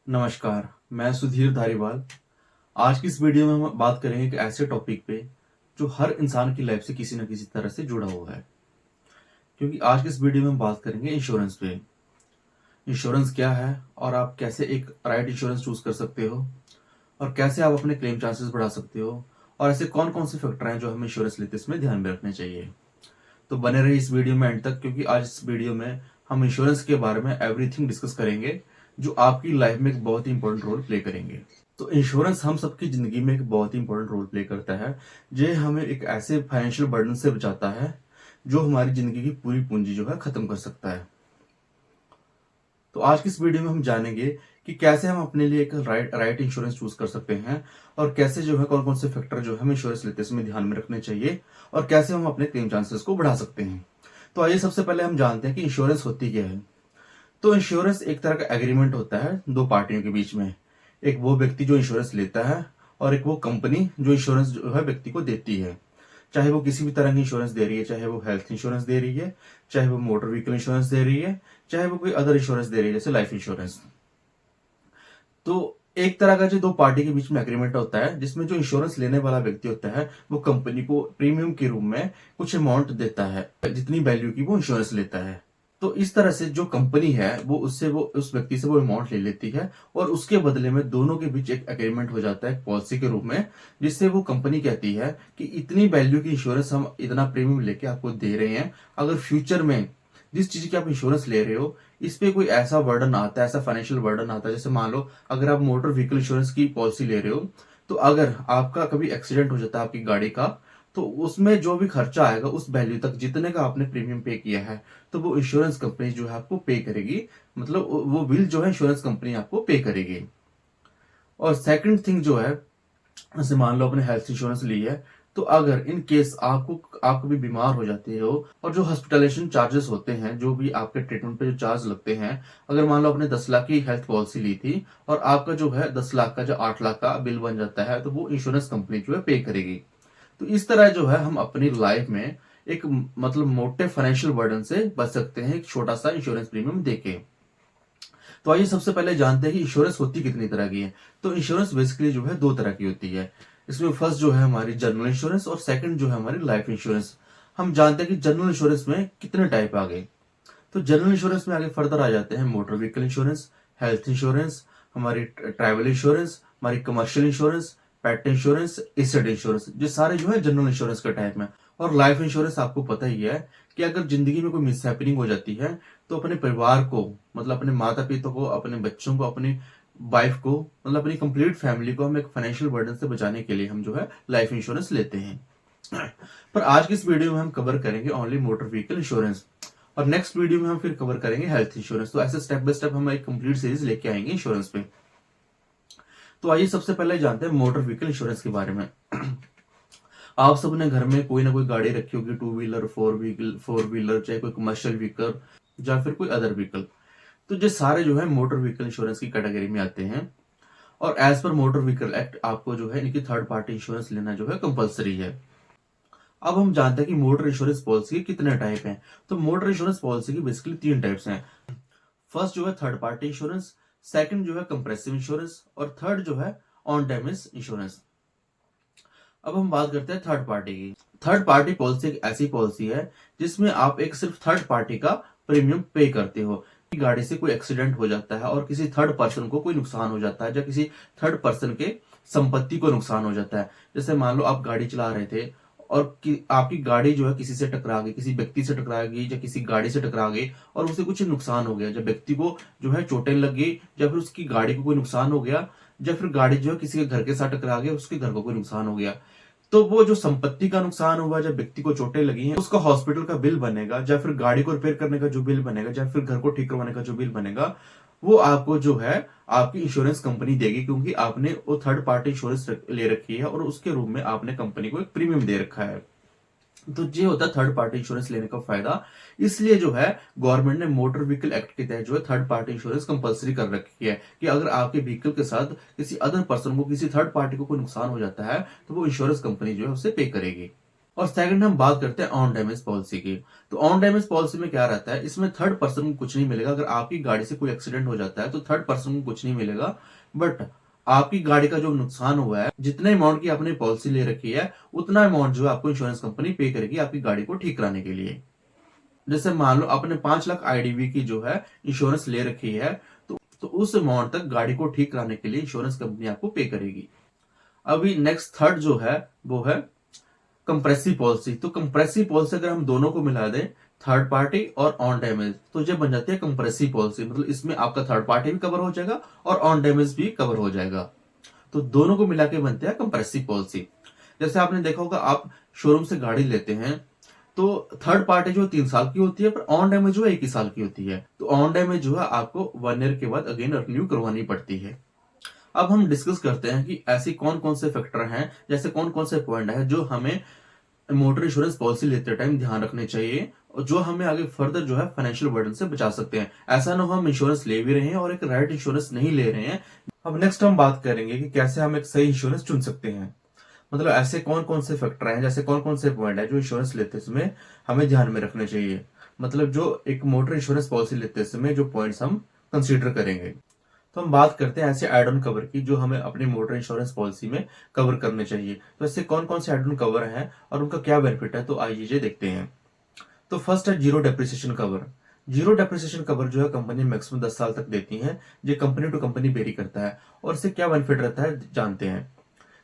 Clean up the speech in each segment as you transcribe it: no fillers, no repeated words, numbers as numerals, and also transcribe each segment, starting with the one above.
नमस्कार, मैं सुधीर धारीवाल। आज की इस वीडियो में हम बात करेंगे एक ऐसे टॉपिक पे जो हर इंसान की लाइफ से किसी न किसी तरह से जुड़ा हुआ है। क्योंकि आज की इस वीडियो में हम बात करेंगे इंश्योरेंस पे। इंश्योरेंस क्या है और आप कैसे एक राइट इंश्योरेंस चूज कर सकते हो और कैसे आप अपने क्लेम चांसेस बढ़ा सकते हो और ऐसे कौन कौन से फैक्टर हैं जो हमें इंश्योरेंस लेते समय ध्यान में रखने चाहिए। तो बने रहिए इस वीडियो में एंड तक, क्योंकि आज इस वीडियो में हम इंश्योरेंस के बारे में एवरीथिंग डिस्कस करेंगे जो आपकी लाइफ में एक बहुत ही इंपॉर्टेंट रोल प्ले करेंगे। तो इंश्योरेंस हम सबकी जिंदगी में एक बहुत ही इंपॉर्टेंट रोल प्ले करता है। ये हमें एक ऐसे फाइनेंशियल बर्डन से बचाता है जो हमारी जिंदगी की पूरी पूंजी जो है खत्म कर सकता है। तो आज की इस वीडियो में हम जानेंगे कि कैसे हम अपने लिए एक राइट इंश्योरेंस चूज कर सकते हैं और कैसे जो है कौन कौन से फैक्टर जो है हमें इंश्योरेंस लेते समय ध्यान में रखने चाहिए और कैसे हम अपने क्लेम चांसेस को बढ़ा सकते हैं। तो आइए सबसे पहले हम जानते हैं कि इंश्योरेंस होती क्या है। तो इंश्योरेंस एक तरह का एग्रीमेंट होता है दो पार्टियों के बीच में। एक वो व्यक्ति जो इंश्योरेंस लेता है और एक वो कंपनी जो इंश्योरेंस जो है व्यक्ति को देती है। चाहे वो किसी भी तरह की इंश्योरेंस दे रही है, चाहे वो हेल्थ इंश्योरेंस दे रही है, चाहे वो मोटर व्हीकल इंश्योरेंस दे रही है, चाहे वो कोई अदर इंश्योरेंस दे रही है जैसे लाइफ इंश्योरेंस। तो एक तरह का जो दो पार्टी के बीच में एग्रीमेंट होता है जिसमें जो इंश्योरेंस लेने वाला व्यक्ति होता है वो कंपनी को प्रीमियम के रूप में कुछ अमाउंट देता है जितनी वैल्यू की वो इंश्योरेंस लेता है। तो इस तरह से जो कंपनी है वो उससे वो उस व्यक्ति से वो अमाउंट ले लेती है और उसके बदले में दोनों के बीच एक एग्रीमेंट हो जाता है पॉलिसी के रूप में, जिससे वो कंपनी कहती है कि इतनी वैल्यू की इंश्योरेंस हम इतना प्रीमियम लेके आपको दे रहे हैं। अगर फ्यूचर में जिस चीज की आप इंश्योरेंस ले रहे हो इस पे कोई ऐसा बर्डन आता है, ऐसा फाइनेंशियल बर्डन आता है, जैसे मान लो अगर आप मोटर व्हीकल इंश्योरेंस की पॉलिसी ले रहे हो तो अगर आपका कभी एक्सीडेंट हो जाता है आपकी गाड़ी का, तो उसमें जो भी खर्चा आएगा उस वैल्यू तक जितने का आपने प्रीमियम पे किया है तो वो इंश्योरेंस कंपनी जो है आपको पे करेगी। मतलब वो बिल जो है इंश्योरेंस कंपनी आपको पे करेगी। और सेकंड थिंग जो है, जैसे मान लो आपने हेल्थ इंश्योरेंस ली है तो अगर इन केस आप कभी बीमार हो जाते हो और जो हॉस्पिटलाइजेशन चार्जेस होते हैं, जो भी आपके ट्रीटमेंट पे जो चार्ज लगते हैं, अगर मान लो आपने 10 लाख की हेल्थ पॉलिसी ली थी और आपका जो है 10 लाख का जो 8 लाख का बिल बन जाता है तो वो इंश्योरेंस कंपनी जो है पे करेगी। तो इस तरह जो है हम अपनी लाइफ में एक मतलब मोटे फाइनेंशियल बर्डन से बच सकते हैं एक छोटा सा इंश्योरेंस प्रीमियम देके। तो आइए सबसे पहले जानते हैं कि इंश्योरेंस होती कितनी तरह की है। तो इंश्योरेंस बेसिकली जो है दो तरह की होती है। इसमें फर्स्ट जो है हमारी जनरल इंश्योरेंस और सेकंड जो है हमारी लाइफ इंश्योरेंस। हम जानते हैं कि जनरल इंश्योरेंस में कितने टाइप आ गए। तो जनरल इंश्योरेंस में आगे फर्दर आ जाते हैं motor vehicle insurance, health insurance, हमारी ट्रैवल इंश्योरेंस, हमारी commercial insurance, pet insurance, asset insurance, ये सारे जो है जनरल इंश्योरेंस का टाइप में। और लाइफ इंश्योरेंस आपको पता ही है कि अगर जिंदगी में कोई मिस हैपनिंग हो जाती है तो अपने परिवार को, मतलब अपने माता पिता को, अपने बच्चों को, अपनी वाइफ को, मतलब अपनी कंप्लीट फैमिली को हम एक फाइनेंशियल बर्डन से बचाने के लिए हम जो है लाइफ इंश्योरेंस लेते हैं। पर आज की इस वीडियो में हम कवर करेंगे ओनली मोटर व्हीकल इंश्योरेंस और नेक्स्ट वीडियो में हम फिर कवर करेंगे हेल्थ इंश्योरेंस। तो ऐसे स्टेप बाय स्टेप हम एक कंप्लीट सीरीज लेके आएंगे इंश्योरेंस पे। तो आइए सबसे पहले जानते हैं मोटर व्हीकल इंश्योरेंस के बारे में। आप सबने घर में कोई ना कोई गाड़ी रखी होगी, टू व्हीलर, फोर व्हीलर, चाहे कोई कमर्शियल व्हीकल या फिर कोई अदर व्हीकल। तो ये सारे जो है मोटर व्हीकल इंश्योरेंस की कैटेगरी में आते हैं और as per motor vehicle act आपको जो है इनकी थर्ड पार्टी इंश्योरेंस लेना जो है कंपलसरी है। अब हम जानते हैं कि मोटर इंश्योरेंस पॉलिसी के कितने टाइप हैं। तो मोटर इंश्योरेंस पॉलिसी की बेसिकली तीन टाइप्स हैं। फर्स्ट जो है थर्ड पार्टी इंश्योरेंस, सेकंड जो है कंप्रेसिव इंश्योरेंस और थर्ड जो है ऑन डैमेज इंश्योरेंस। अब हम बात करते हैं थर्ड पार्टी की। थर्ड पार्टी पॉलिसी एक ऐसी पॉलिसी है जिसमें आप एक सिर्फ थर्ड पार्टी का प्रीमियम पे करते हो। गाड़ी से कोई एक्सीडेंट हो जाता है और किसी थर्ड पर्सन को कोई नुकसान हो जाता है या किसी थर्ड पर्सन के संपत्ति को नुकसान हो जाता है। जैसे मान लो आप गाड़ी चला रहे थे और आपकी गाड़ी जो है किसी से टकरा गई, किसी व्यक्ति से टकरा गई या किसी गाड़ी से टकरा गई और उसे कुछ नुकसान हो गया, जब व्यक्ति को जो है चोटें लग गई या फिर उसकी गाड़ी को कोई नुकसान हो गया या फिर गाड़ी जो है किसी के घर के साथ टकरा गई, उसके घर को कोई नुकसान हो गया, तो वो जो संपत्ति का नुकसान हुआ, जब व्यक्ति को चोटें लगी हैं, उसका हॉस्पिटल का बिल बनेगा या फिर गाड़ी को रिपेयर करने का जो बिल बनेगा या फिर घर को ठीक करवाने का जो बिल बनेगा, वो आपको जो है आपकी इंश्योरेंस कंपनी देगी, क्योंकि आपने वो थर्ड पार्टी इंश्योरेंस ले रखी है और उसके रूप में आपने कंपनी को एक प्रीमियम दे रखा है। तो ये होता है थर्ड पार्टी इंश्योरेंस लेने का फायदा। इसलिए जो है गवर्नमेंट ने मोटर व्हीकल एक्ट के तहत जो है थर्ड पार्टी इंश्योरेंस कंपलसरी कर रखी है कि अगर आपके व्हीकल के साथ किसी अदर पर्सन को, किसी थर्ड पार्टी को कोई नुकसान हो जाता है तो वो इंश्योरेंस कंपनी जो है उसे पे करेगी। और सेकंड हम बात करते हैं ऑन डैमेज पॉलिसी की। तो ऑन डैमेज पॉलिसी में क्या रहता है, इसमें थर्ड पर्सन को कुछ नहीं मिलेगा। अगर आपकी गाड़ी से कोई एक्सीडेंट हो जाता है तो थर्ड पर्सन को कुछ नहीं मिलेगा, बट आपकी गाड़ी का जो नुकसान हुआ है, जितने अमाउंट की आपने पॉलिसी ले रखी है, उतना अमाउंट जो है आपको इंश्योरेंस कंपनी पे करेगी आपकी गाड़ी को ठीक कराने के लिए। जैसे मान लो आपने 5 लाख आईडीवी की जो है इंश्योरेंस ले रखी है, तो उस अमाउंट तक गाड़ी को ठीक कराने के लिए इंश्योरेंस कंपनी आपको पे करेगी। अभी नेक्स्ट थर्ड जो है वो है कंप्रेसिव पॉलिसी। तो कंप्रेसिव पॉलिसी अगर हम दोनों को मिला दें, थर्ड पार्टी और ऑन डैमेज, तो ये बन जाती है कंप्रेसिव पॉलिसी। मतलब इसमें आपका थर्ड पार्टी भी कवर हो जाएगा और ऑन डैमेज भी कवर हो जाएगा। तो दोनों को मिला के बनते हैं कंप्रेसिव पॉलिसी। जैसे आपने देखा होगा, आप शोरूम से गाड़ी लेते हैं तो थर्ड पार्टी जो 3 साल की होती है, पर ऑन डैमेज जो है 1 ही साल की होती है। तो ऑन डैमेज जो है आपको 1 ईयर के बाद अगेन रिन्यू करवानी पड़ती है। अब हम डिस्कस करते हैं कि ऐसे कौन कौन से फैक्टर हैं, जैसे कौन कौन से पॉइंट है जो हमें मोटर इंश्योरेंस पॉलिसी लेते टाइम ध्यान रखने चाहिए, और जो हमें आगे फर्दर जो है फाइनेंशियल बर्डन से बचा सकते हैं। ऐसा ना हो हम इंश्योरेंस ले भी रहे हैं और एक राइट इंश्योरेंस नहीं ले रहे हैं। अब नेक्स्ट हम बात करेंगे कि कैसे हम एक सही इंश्योरेंस चुन सकते हैं। मतलब ऐसे कौन कौन से फैक्टर हैं, जैसे कौन कौन से पॉइंट है जो इंश्योरेंस लेते समय हमें ध्यान में रखने चाहिए। मतलब जो एक मोटर इंश्योरेंस पॉलिसी लेते समय जो पॉइंट्स हम कंसीडर करेंगे। तो हम बात करते हैं ऐसे एड ऑन कवर की जो हमें अपनी मोटर इंश्योरेंस पॉलिसी में कवर करने चाहिए। तो ऐसे कौन कौन से एड ऑन कवर हैं और उनका क्या बेनिफिट है, तो आइए देखते हैं। तो फर्स्ट है zero depreciation cover. Zero depreciation cover जो है कंपनी मैक्सिमम 10 साल तक देती है। ये कंपनी टू कंपनी वेरी करता है, और इससे क्या बेनिफिट रहता है जानते हैं।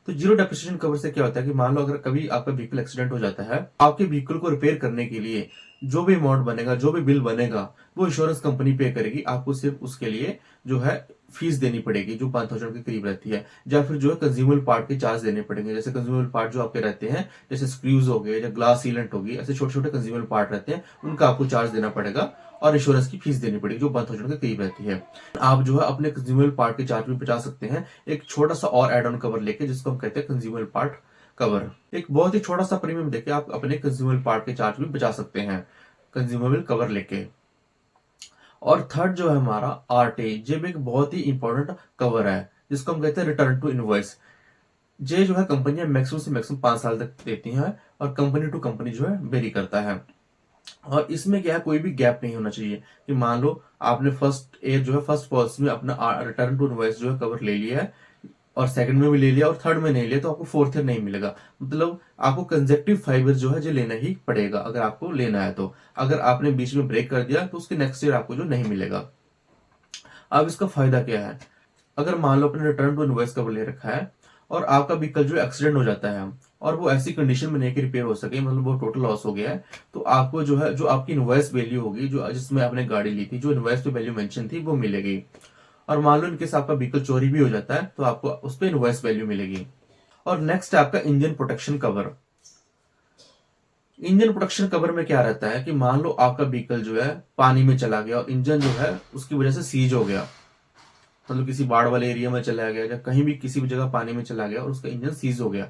तो जीरो डेप्रिसिएशन कवर से क्या होता है कि मान लो अगर कभी आपका व्हीकल एक्सीडेंट हो जाता है, आपके व्हीकल को रिपेयर करने के लिए जो भी अमाउंट बनेगा, जो भी बिल बनेगा, वो इंश्योरेंस कंपनी पे करेगी। आपको सिर्फ उसके लिए जो है फीस देनी पड़ेगी जो 5,000 के करीब रहती है, या फिर जो है कंज्यूमेबल पार्ट के चार्ज देने पड़ेंगे। जैसे कंज्यूमेबल पार्ट जो आपके रहते हैं, जैसे स्क्रूज हो गए या ग्लास सीलेंट होगी, ऐसे छोटे छोटे कंज्यूमेबल पार्ट रहते हैं, उनका आपको चार्ज देना पड़ेगा और इंश्योरेंस की फीस देनी पड़ेगी जो 5,000 के करीब रहती है। आप जो है अपने कंज्यूमेबल पार्ट के चार्ज भी बचा सकते हैं एक छोटा सा और एड ऑन कवर लेके, जिसको हम कहते हैं कंज्यूमेबल पार्ट कवर। एक बहुत ही छोटा सा प्रीमियम देके आप अपने कंज्यूमेबल पार्ट के चार्ज भी बचा सकते हैं कंज्यूमेबल कवर लेके। और थर्ड जो है हमारा आरटी, ये भी एक बहुत ही इंपॉर्टेंट कवर है जिसको हम कहते हैं रिटर्न टू इनवॉइस। ये जो है कंपनियां मैक्सिमम से मैक्सिमम 5 साल तक देती हैं, और कंपनी टू कंपनी जो है वेरी करता है। और इसमें क्या है, कोई भी गैप नहीं होना चाहिए कि मान लो आपने फर्स्ट ईयर जो है फर्स्ट पॉलिसी में अपना रिटर्न टू इनवॉइस जो है कवर ले लिया है, और सेकंड में भी ले लिया और थर्ड में नहीं लिया, तो आपको फोर्थ ईयर नहीं मिलेगा। मतलब आपको कंजेक्टिव 5 ईयर जो है जो लेना ही पड़ेगा अगर आपको लेना है। तो अगर आपने बीच में ब्रेक कर दिया तो उसके नेक्स्ट ईयर आपको जो नहीं मिलेगा। अब इसका फायदा क्या है, अगर मान लो आपने रिटर्न टू इनवॉइस कवर ले रखा है और आपका व्हीकल जो एक्सीडेंट हो जाता है और वो ऐसी कंडीशन में नहीं कि रिपेयर हो सके, मतलब वो टोटल लॉस हो गया है, तो आपको जो है जो आपकी इनवॉइस वैल्यू होगी, जो जिसमें आपने गाड़ी ली थी, जो इनवॉइस पे वैल्यू मेंशन थी, वो मिलेगी। और मान लो इनकेस आपका व्हीकल चोरी भी हो जाता है तो आपको उस पर इनवॉइस वैल्यू मिलेगी। और नेक्स्ट है आपका engine protection cover. Engine protection cover में क्या रहता है कि मान लो आपका व्हीकल जो है पानी में चला गया और इंजन जो है उसकी वजह से सीज हो गया, मतलब किसी बाढ़ वाले एरिया में चला गया या कहीं भी किसी भी जगह पानी में चला गया और उसका इंजन सीज हो गया,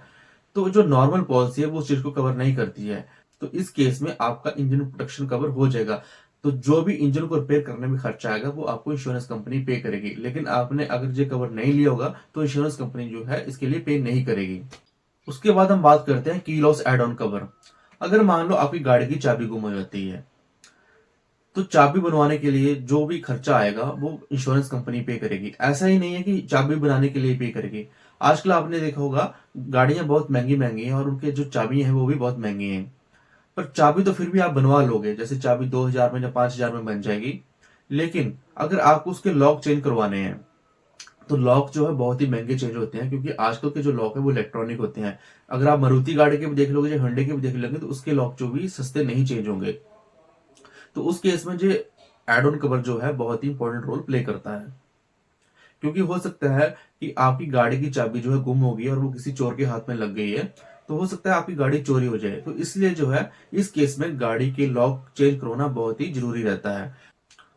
तो जो नॉर्मल पॉलिसी है वो उस चीज को कवर नहीं करती है। तो इस केस में आपका इंजन प्रोटेक्शन कवर हो जाएगा। तो जो भी इंजन को रिपेयर करने में खर्चा आएगा वो आपको इंश्योरेंस कंपनी पे करेगी। लेकिन आपने अगर ये कवर नहीं लिया होगा तो इंश्योरेंस कंपनी जो है इसके लिए पे नहीं करेगी। उसके बाद हम बात करते हैं की लॉस एड ऑन कवर। अगर मान लो आपकी गाड़ी की चाबी गुम हो जाती है, तो चाबी बनवाने के लिए जो भी खर्चा आएगा वो इंश्योरेंस कंपनी पे करेगी। ऐसा ही नहीं है कि चाबी बनाने के लिए पे करेगी। आजकल आपने देखा होगा गाड़ियां बहुत महंगी महंगी हैं और उनके जो चाबी हैं वो भी बहुत महंगी हैं, पर चाबी तो फिर भी आप बनवा लोगे। जैसे चाबी 2,000 में या 5,000 में बन जाएगी। लेकिन अगर आपको उसके लॉक चेंज करवाने हैं तो लॉक जो है बहुत ही महंगे चेंज होते हैं, क्योंकि आजकल के जो लॉक है वो इलेक्ट्रॉनिक होते हैं। अगर आप मारुति गाड़ी के भी देख लोगे या होंडा के भी देख लोगे तो उसके लॉक जो भी सस्ते नहीं चेंज होंगे। तो उस केस में जो एड ऑन कवर जो है बहुत ही इंपॉर्टेंट रोल प्ले करता है, क्योंकि हो सकता है कि आपकी गाड़ी की चाबी जो है गुम हो गई और वो किसी चोर के हाथ में लग गई है, तो हो सकता है आपकी गाड़ी चोरी हो जाए। तो इसलिए जो है इस केस में गाड़ी के लॉक चेंज करवाना बहुत ही जरूरी रहता है।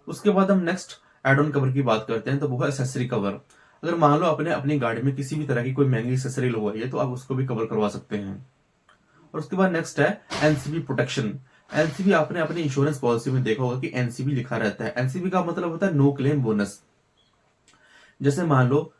उसके बाद हम नेक्स्ट एड ऑन कवर की बात करते हैं, तो वो है एक्सेसरी कवर। अगर मान लो आपने अपनी गाड़ी में किसी भी तरह की कोई महंगी एक्सेसरी लगवाई है तो आप उसको भी कवर करवा सकते हैं। और उसके बाद नेक्स्ट है एनसीबी प्रोटेक्शन। एनसीबी आपने अपनी इंश्योरेंस पॉलिसी में देखा होगा कि एनसीबी लिखा रहता है। एनसीबी का मतलब होता है नो क्लेम बोनस। जैसे मान लो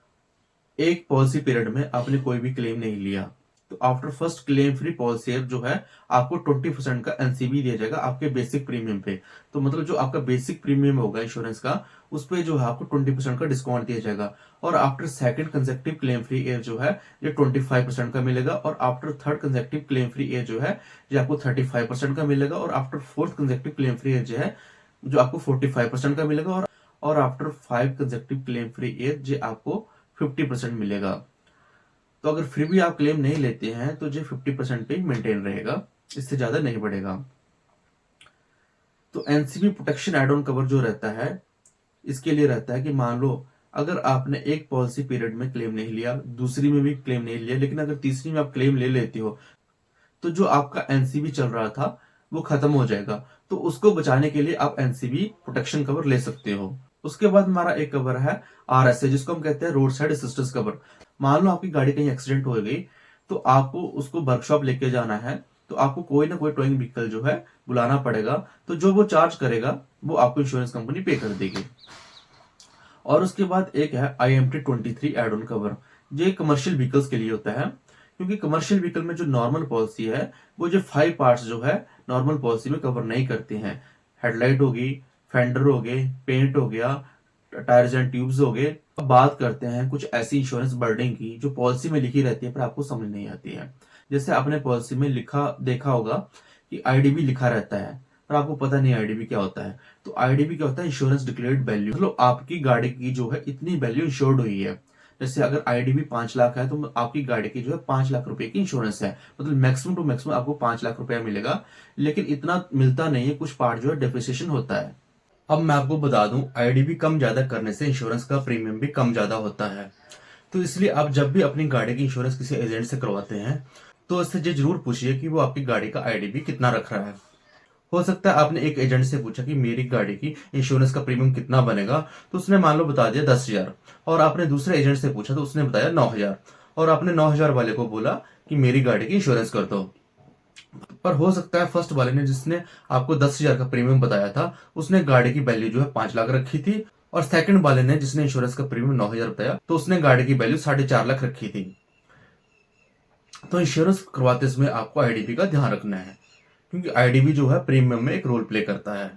एक पॉलिसी पीरियड में आपने कोई भी क्लेम नहीं लिया, तो after first claim free policy जो है आपको 20% का एनसीबी दिया जाएगा आपके बेसिक प्रीमियम पे। तो मतलब जो आपका बेसिक प्रीमियम होगा इंश्योरेंस का, उस पे जो है आपको 20% का डिस्काउंट दिया जाएगा। और after second consecutive claim free year जो है ये 25% का मिलेगा, और after third consecutive claim free year जो है ये आपको 35% का मिलेगा, और after fourth consecutive claim free year जो है जो आपको 45% का मिलेगा, और after 5 consecutive claim free year जो आपको 50% मिलेगा। तो अगर फिर भी आप क्लेम नहीं लेते हैं तो जो 50% पे मेंटेन रहेगा, इससे ज्यादा नहीं बढ़ेगा। तो NCB protection add on cover जो रहता है, इसके लिए रहता है कि मान लो अगर आपने एक पॉलिसी पीरियड में क्लेम नहीं लिया, दूसरी में भी क्लेम नहीं लिया, लेकिन अगर तीसरी में आप क्लेम ले लेते हो तो जो आपका एनसीबी चल रहा था वो खत्म हो जाएगा। तो उसको बचाने के लिए आप एनसीबी प्रोटेक्शन कवर ले सकते हो। उसके बाद हमारा एक कवर है आरएसए, जिसको हम कहते हैं रोड साइड असिस्टेंस कवर। मान लो आपकी गाड़ी कहीं एक्सीडेंट हो गई, तो आपको उसको वर्कशॉप लेके जाना है, तो आपको कोई ना कोई टोइंग व्हीकल जो है बुलाना पड़ेगा। तो जो वो चार्ज करेगा वो आपको इंश्योरेंस कंपनी पे कर देगी। और उसके बाद एक है IMT23 एड ऑन कवर। ये कमर्शियल व्हीकल्स के लिए होता है, क्योंकि कमर्शियल व्हीकल में जो नॉर्मल पॉलिसी है वो जो 5 पार्ट्स जो है नॉर्मल पॉलिसी में कवर नहीं करते हैं। हेडलाइट होगी, फेंडर हो गए, पेंट हो गया, टायर्स एंड ट्यूब्स हो गए। अब बात करते हैं कुछ ऐसी इंश्योरेंस वर्डिंग की जो पॉलिसी में लिखी रहती है पर आपको समझ नहीं आती है। जैसे आपने पॉलिसी में लिखा देखा होगा कि आईडीबी लिखा रहता है, पर आपको पता नहीं आईडीबी क्या होता है। तो आईडीबी क्या होता है? इंश्योरेंस डिक्लेयर्ड वैल्यू, मतलब आपकी गाड़ी की जो है इतनी वैल्यू इंश्योर्ड हुई है। जैसे अगर आईडीबी 5 लाख है तो आपकी गाड़ी की जो है 5 लाख रुपए की इंश्योरेंस है, मतलब मैक्सिमम टू मैक्सिमम आपको 5 लाख रुपया मिलेगा। लेकिन इतना मिलता नहीं है, कुछ पार्ट जो है डेप्रिसिएशन होता है। अब मैं आपको बता दूं, आईडीबी कम ज्यादा करने से इंश्योरेंस का प्रीमियम भी कम ज्यादा होता है। तो इसलिए आप जब भी अपनी गाड़ी की इंश्योरेंस किसी एजेंट से करवाते हैं तो इससे ये जरूर पूछिए कि वो आपकी गाड़ी का आईडीबी कितना रख रहा है। हो सकता है आपने एक एजेंट से पूछा कि मेरी गाड़ी की इंश्योरेंस का प्रीमियम कितना बनेगा, तो उसने मान लो बता दिया 10,000, और आपने दूसरे एजेंट से पूछा तो उसने बताया 9,000, और आपने 9,000 वाले को बोला कि मेरी गाड़ी की इंश्योरेंस कर दो। पर हो सकता है फर्स्ट वाले ने, जिसने आपको 10,000 का प्रीमियम बताया था, उसने गाड़ी की वैल्यू जो है 5 लाख रखी थी, और सेकंड वाले ने जिसने इंश्योरेंस का प्रीमियम 9,000 बताया तो उसने गाड़ी की वैल्यू 4.5 लाख रखी थी। तो इंश्योरेंस करवाते समय आपको आईडीबी का ध्यान रखना है, क्योंकि आईडीबी जो है प्रीमियम में एक रोल प्ले करता है।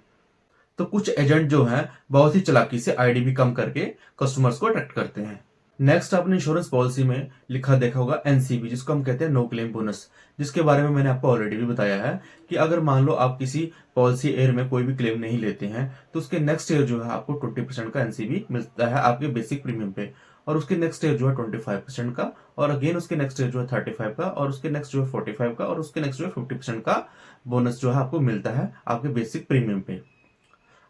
तो कुछ एजेंट जो हैं बहुत ही चालाकी से आईडीबी कम करके कस्टमर्स को अट्रैक्ट करते हैं। नेक्स्ट आपने इंश्योरेंस पॉलिसी में लिखा देखा होगा एनसीबी, जिसको हम कहते हैं नो क्लेम बोनस, जिसके बारे में मैंने आपको ऑलरेडी भी बताया है कि अगर मान लो आप किसी पॉलिसी ईयर में कोई भी क्लेम नहीं लेते हैं तो उसके नेक्स्ट ईयर जो है आपको 20% का एनसीबी मिलता है आपके बेसिक प्रीमियम पे, और उसके नेक्स्ट ईयर जो है 25% का, और अगेन उसके नेक्स्ट ईयर जो है 35 का, और उसके नेक्स्ट जो है 45 का, और उसके नेक्स्ट जो है 50% का बोनस जो है आपको मिलता है आपके बेसिक प्रीमियम पे।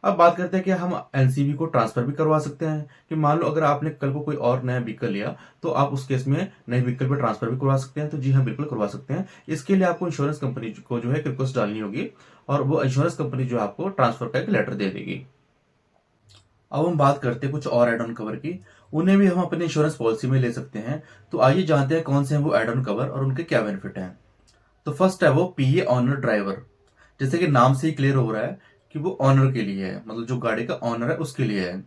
अब बात करते हैं कि हम एनसीबी को ट्रांसफर भी करवा सकते हैं, कि मान लो अगर आपने कल को कोई और नया व्हीकल लिया तो आप उस केस में नए व्हीकल पे ट्रांसफर भी करवा सकते हैं। तो जी हाँ, बिल्कुल करवा सकते हैं। इसके लिए आपको इंश्योरेंस कंपनी को जो है एक रिक्वेस्ट डालनी होगी, और वो इंश्योरेंस कंपनी जो है आपको ट्रांसफर का एक लेटर दे देगी। अब हम बात करते हैं कुछ और एड ऑन कवर की, उन्हें भी हम अपनी इंश्योरेंस पॉलिसी में ले सकते हैं। तो आइए जानते हैं कौन से हैं वो एड ऑन कवर और उनके क्या बेनिफिट हैं। तो फर्स्ट है वो पीए ऑनर ड्राइवर। जैसे कि नाम से ही क्लियर हो रहा है कि वो ऑनर के लिए है, मतलब जो गाड़ी का ऑनर है उसके लिए है।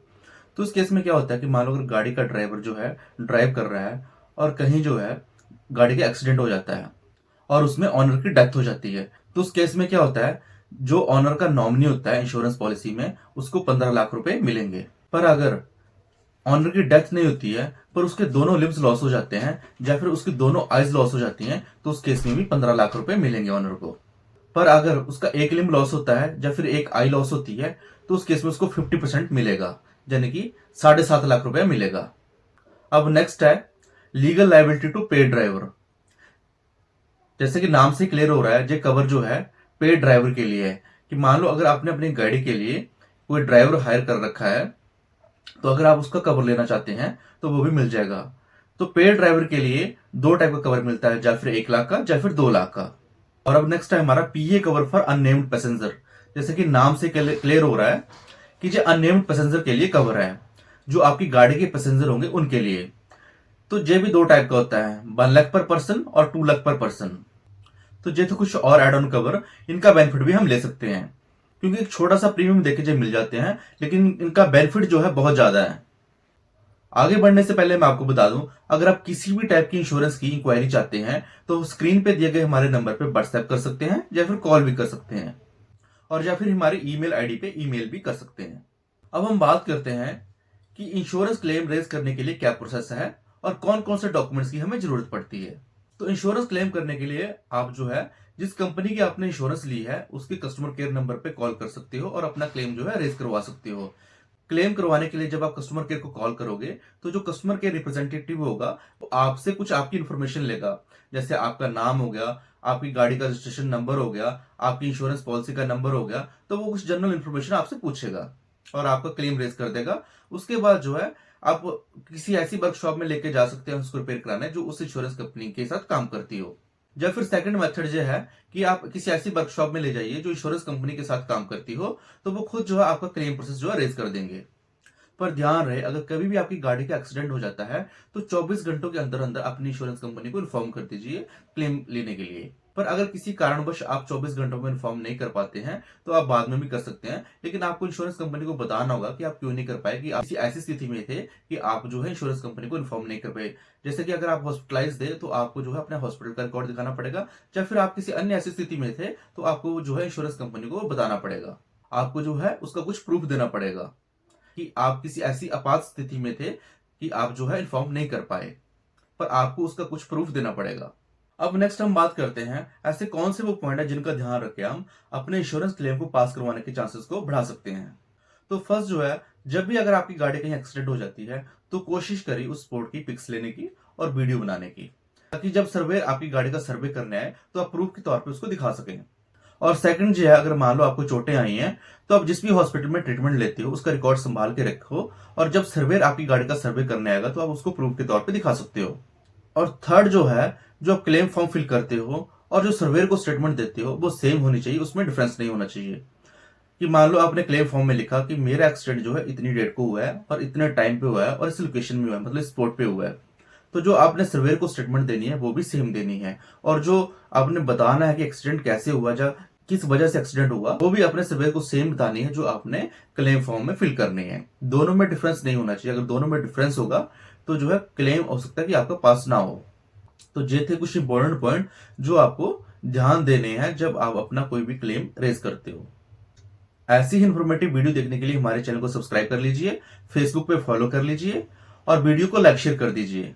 तो इस केस में क्या होता है कि मान लो अगर गाड़ी का ड्राइवर जो है ड्राइव कर रहा है और कहीं जो है गाड़ी का एक्सीडेंट हो जाता है और उसमें ऑनर की डेथ हो जाती है, तो उस केस में क्या होता है, जो ऑनर का नॉमिनी होता है इंश्योरेंस पॉलिसी में उसको 15 लाख रुपए मिलेंगे। पर अगर ऑनर की डेथ नहीं होती है पर उसके दोनों लिम्स लॉस हो जाते हैं या फिर उसकी दोनों आइज लॉस हो जाती हैं, तो उस केस में भी 15 लाख रुपए मिलेंगे ऑनर को। पर अगर उसका एक लिम्ब लॉस होता है या फिर एक आई लॉस होती है तो उस केस में उसको 50% मिलेगा, यानी कि 7.5 लाख रुपया मिलेगा। अब नेक्स्ट है legal liability to paid driver. जैसे कि नाम से क्लियर हो रहा है, ये कवर जो है पेड ड्राइवर के लिए है, कि मान लो अगर आपने अपनी गाड़ी के लिए कोई ड्राइवर हायर कर रखा है तो अगर आप उसका कवर लेना चाहते हैं तो वो भी मिल जाएगा। तो पेड ड्राइवर के लिए 2 टाइप का कवर मिलता है, या फिर 1 लाख का या फिर 2 लाख का। और अब नेक्स्ट है हमारा पीए कवर फॉर अननेम्ड पैसेंजर। जैसे कि नाम से क्लियर हो रहा है कि जो अननेम्ड पैसेंजर के लिए कवर है, जो आपकी गाड़ी के पैसेंजर होंगे उनके लिए। तो ये भी 2 टाइप का होता है, 1 लाख पर पर्सन और 2 लाख पर पर्सन। तो ये तो कुछ और एड ऑन कवर, इनका बेनिफिट भी हम ले सकते हैं, क्योंकि एक छोटा सा प्रीमियम देके जो मिल जाते हैं, लेकिन इनका बेनिफिट जो है बहुत ज्यादा है। आगे बढ़ने से पहले मैं आपको बता दूं, अगर आप किसी भी टाइप की इंश्योरेंस की इंक्वायरी चाहते हैं तो स्क्रीन पे दिए गए हमारे नंबर पे व्हाट्सएप कर सकते हैं या फिर कॉल भी कर सकते हैं, और या फिर हमारी ईमेल आईडी पे ईमेल भी कर सकते हैं। अब हम बात करते हैं कि इंश्योरेंस क्लेम रेज करने के लिए क्या प्रोसेस है और कौन कौन से डॉक्यूमेंट्स की हमें जरूरत पड़ती है। तो इंश्योरेंस क्लेम करने के लिए आप जो है, जिस कंपनी की आपने इंश्योरेंस ली है उसके कस्टमर केयर नंबर पे कॉल कर सकते हो और अपना क्लेम जो है रेज करवा सकते हो। क्लेम करवाने के लिए जब आप कस्टमर केयर को कॉल करोगे तो जो कस्टमर केयर रिप्रेजेंटेटिव होगा वो आपसे कुछ आपकी इन्फॉर्मेशन लेगा, जैसे आपका नाम हो गया, आपकी गाड़ी का रजिस्ट्रेशन नंबर हो गया, आपकी इंश्योरेंस पॉलिसी का नंबर हो गया, तो वो कुछ जनरल इन्फॉर्मेशन आपसे पूछेगा और आपका क्लेम रेज कर देगा। उसके बाद जो है आप किसी ऐसी वर्कशॉप में लेके जा सकते हैं उसको रिपेयर कराने जो उस इंश्योरेंस कंपनी के साथ काम करती हो। या फिर सेकंड मेथड जो है कि आप किसी ऐसी वर्कशॉप में ले जाइए जो इंश्योरेंस कंपनी के साथ काम करती हो, तो वो खुद जो है आपका क्लेम प्रोसेस जो है रेज कर देंगे। पर ध्यान रहे, अगर कभी भी आपकी गाड़ी का एक्सीडेंट हो जाता है तो 24 घंटों के अंदर अंदर अपनी इंश्योरेंस कंपनी को इन्फॉर्म कर दीजिए क्लेम लेने के लिए। पर अगर किसी कारणवश आप 24 घंटों में इन्फॉर्म नहीं कर पाते हैं तो आप बाद में भी कर सकते हैं, लेकिन आपको इंश्योरेंस कंपनी को बताना होगा कि आप क्यों नहीं कर पाए, कि आप किसी ऐसी स्थिति में थे कि आप जो है इंश्योरेंस कंपनी को इन्फॉर्म नहीं कर पाए। जैसे कि अगर आप हॉस्पिटलाइज थे तो आपको जो है अपने हॉस्पिटल का रिकॉर्ड दिखाना पड़ेगा, या फिर आप किसी अन्य ऐसी स्थिति में थे तो आपको जो है इंश्योरेंस कंपनी को बताना पड़ेगा, आपको जो है उसका कुछ प्रूफ देना पड़ेगा कि आप किसी ऐसी आपात स्थिति में थे कि आप जो है इन्फॉर्म नहीं कर पाए, पर आपको उसका कुछ प्रूफ देना पड़ेगा। अब नेक्स्ट हम बात करते हैं ऐसे कौन से वो पॉइंट है जिनका ध्यान रख के हम अपने इंश्योरेंस क्लेम को पास करवाने के चांसेस को बढ़ा सकते हैं। तो फर्स्ट जो है, जब भी अगर आपकी गाड़ी कहीं एक्सीडेंट हो जाती है तो कोशिश करिए उस स्पॉट की पिक्स लेने की और वीडियो बनाने की, ताकि जब सर्वे आपकी गाड़ी का सर्वे करने आए तो आप प्रूफ के तौर पे उसको दिखा सकें। और सेकंड जो है, अगर मान लो आपको चोटें आई हैं तो आप जिस भी हॉस्पिटल में ट्रीटमेंट लेते हो उसका रिकॉर्ड संभाल के रखो, और जब सर्वेयर आपकी गाड़ी का सर्वे करने आएगा तो आप उसको प्रूफ के तौर पे दिखा सकते हो। और थर्ड जो है, जो आप क्लेम फॉर्म फिल करते हो और जो सर्वेयर को स्टेटमेंट देते हो वो सेम होनी चाहिए, उसमें डिफरेंस नहीं होना चाहिए। कि मान लो आपने क्लेम फॉर्म में लिखा कि मेरा एक्सीडेंट जो है इतनी डेट को हुआ है और इतने टाइम पे हुआ है और इस लोकेशन में हुआ है, मतलब स्पॉट पे हुआ है, तो जो आपने सर्वेयर को स्टेटमेंट देनी है वो भी सेम देनी है। और जो आपने बताना है कि एक्सीडेंट कैसे हुआ या किस वजह से एक्सीडेंट हुआ, वो भी अपने सर्वेयर को सेम बतानी है जो आपने क्लेम फॉर्म में फिल करनी है। दोनों में डिफरेंस नहीं होना चाहिए, अगर दोनों में डिफरेंस होगा तो जो है क्लेम हो सकता है कि आपका पास ना हो। तो ये थे कुछ इंपॉर्टेंट पॉइंट जो आपको ध्यान देने हैं जब आप अपना कोई भी क्लेम रेज करते हो। ऐसी ही इंफॉर्मेटिव वीडियो देखने के लिए हमारे चैनल को सब्सक्राइब कर लीजिए, फेसबुक पे फॉलो कर लीजिए और वीडियो को लाइक शेयर कर दीजिए।